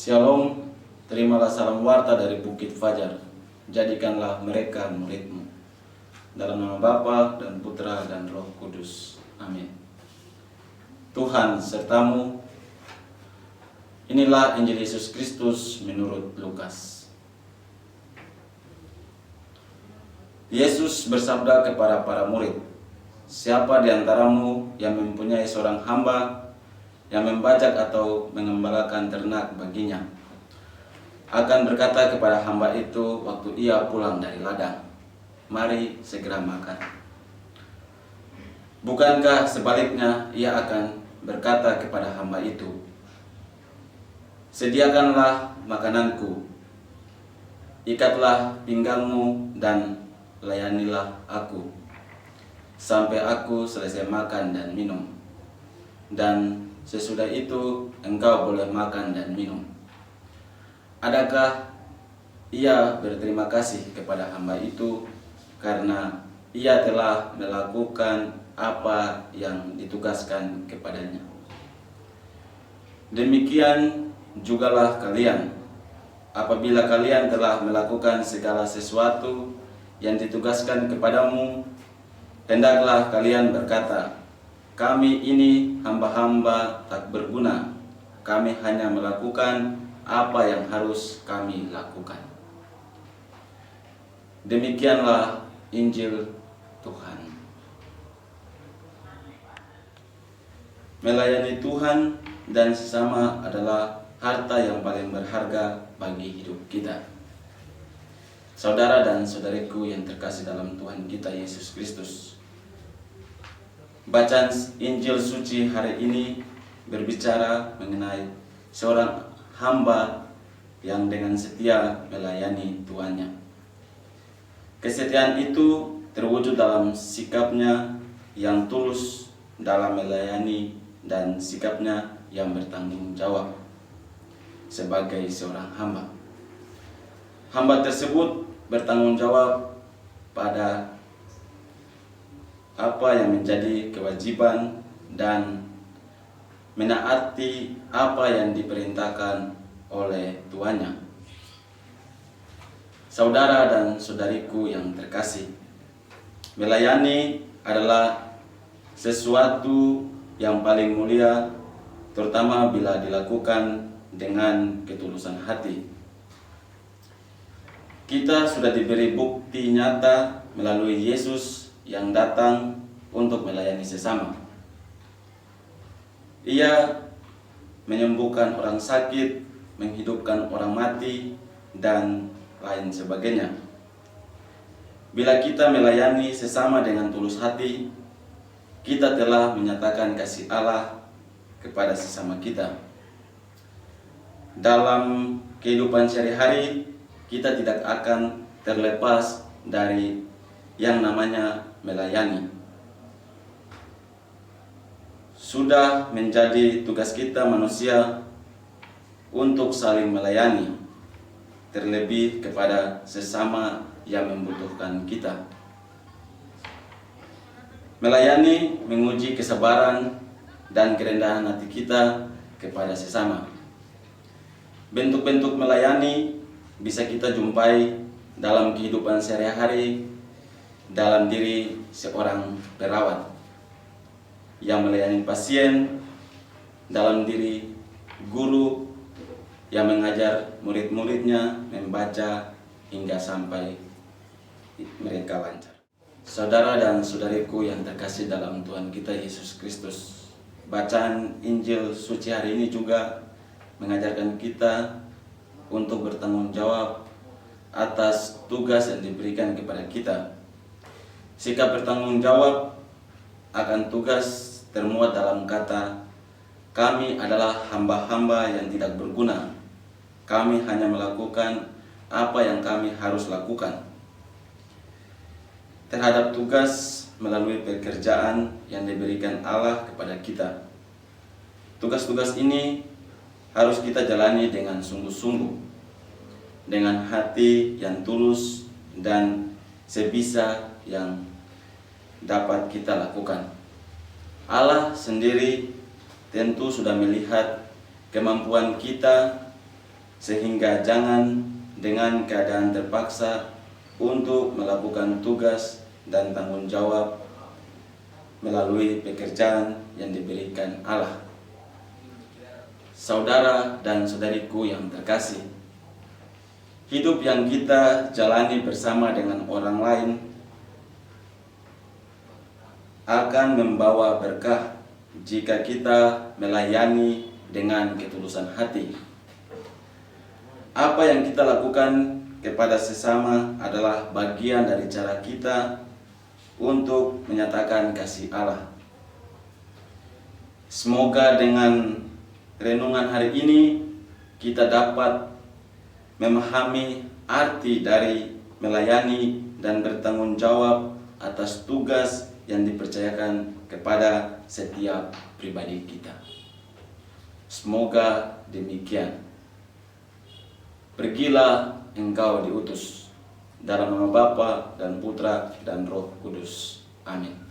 Shalom, terimalah salam warta dari Bukit Fajar. Jadikanlah mereka murid-Mu. Dalam nama Bapa dan Putra dan Roh Kudus. Amin. Tuhan sertamu. Inilah Injil Yesus Kristus menurut Lukas. Yesus bersabda kepada para murid, "Siapa di antaramu yang mempunyai seorang hamba yang membajak atau mengembalakan ternak baginya, akan berkata kepada hamba itu waktu ia pulang dari ladang, 'Mari segera makan.' Bukankah sebaliknya ia akan berkata kepada hamba itu, 'Sediakanlah makananku, ikatlah pinggangmu dan layanilah aku, sampai aku selesai makan dan minum, dan sesudah itu engkau boleh makan dan minum.' Adakah ia berterima kasih kepada hamba itu karena ia telah melakukan apa yang ditugaskan kepadanya? Demikian jugalah kalian, apabila kalian telah melakukan segala sesuatu yang ditugaskan kepadamu, hendaklah kalian berkata, 'Kami ini hamba-hamba tak berguna, kami hanya melakukan apa yang harus kami lakukan.'" Demikianlah Injil Tuhan. Melayani Tuhan dan sesama adalah harta yang paling berharga bagi hidup kita. Saudara dan saudariku yang terkasih dalam Tuhan kita Yesus Kristus, bacaan Injil suci hari ini berbicara mengenai seorang hamba yang dengan setia melayani tuannya. Kesetiaan itu terwujud dalam sikapnya yang tulus dalam melayani dan sikapnya yang bertanggung jawab sebagai seorang hamba. Hamba tersebut bertanggung jawab pada apa yang menjadi kewajiban dan menaati apa yang diperintahkan oleh tuannya. Saudara dan saudariku yang terkasih, melayani adalah sesuatu yang paling mulia, terutama bila dilakukan dengan ketulusan hati. Kita sudah diberi bukti nyata melalui Yesus yang datang untuk melayani sesama. Ia menyembuhkan orang sakit, menghidupkan orang mati, dan lain sebagainya. Bila kita melayani sesama dengan tulus hati, kita telah menyatakan kasih Allah kepada sesama kita. Dalam kehidupan sehari-hari, kita tidak akan terlepas dari yang namanya melayani. Sudah menjadi tugas kita manusia untuk saling melayani, terlebih kepada sesama yang membutuhkan kita. Melayani menguji kesabaran dan kerendahan hati kita kepada sesama. Bentuk-bentuk melayani bisa kita jumpai dalam kehidupan sehari-hari, dalam diri seorang perawat yang melayani pasien, dalam diri guru yang mengajar murid-muridnya membaca hingga sampai mereka lancar. Saudara dan saudariku yang terkasih dalam Tuhan kita Yesus Kristus, bacaan Injil suci hari ini juga mengajarkan kita untuk bertanggung jawab atas tugas yang diberikan kepada kita. Sikap bertanggung jawab akan tugas termuat dalam kata, "Kami adalah hamba-hamba yang tidak berguna. Kami hanya melakukan apa yang kami harus lakukan." Terhadap tugas melalui pekerjaan yang diberikan Allah kepada kita. Tugas-tugas ini harus kita jalani dengan sungguh-sungguh, dengan hati yang tulus dan sebisa yang dapat kita lakukan. Allah sendiri tentu sudah melihat kemampuan kita sehingga jangan dengan keadaan terpaksa untuk melakukan tugas dan tanggung jawab melalui pekerjaan yang diberikan Allah. Saudara dan saudariku yang terkasih, hidup yang kita jalani bersama dengan orang lain akan membawa berkah jika kita melayani dengan ketulusan hati. Apa yang kita lakukan kepada sesama adalah bagian dari cara kita untuk menyatakan kasih Allah. Semoga dengan renungan hari ini kita dapat memahami arti dari melayani dan bertanggung jawab atas tugas yang dipercayakan kepada setiap pribadi kita. Semoga demikian. Pergilah engkau diutus dalam nama Bapa dan Putra dan Roh Kudus. Amin.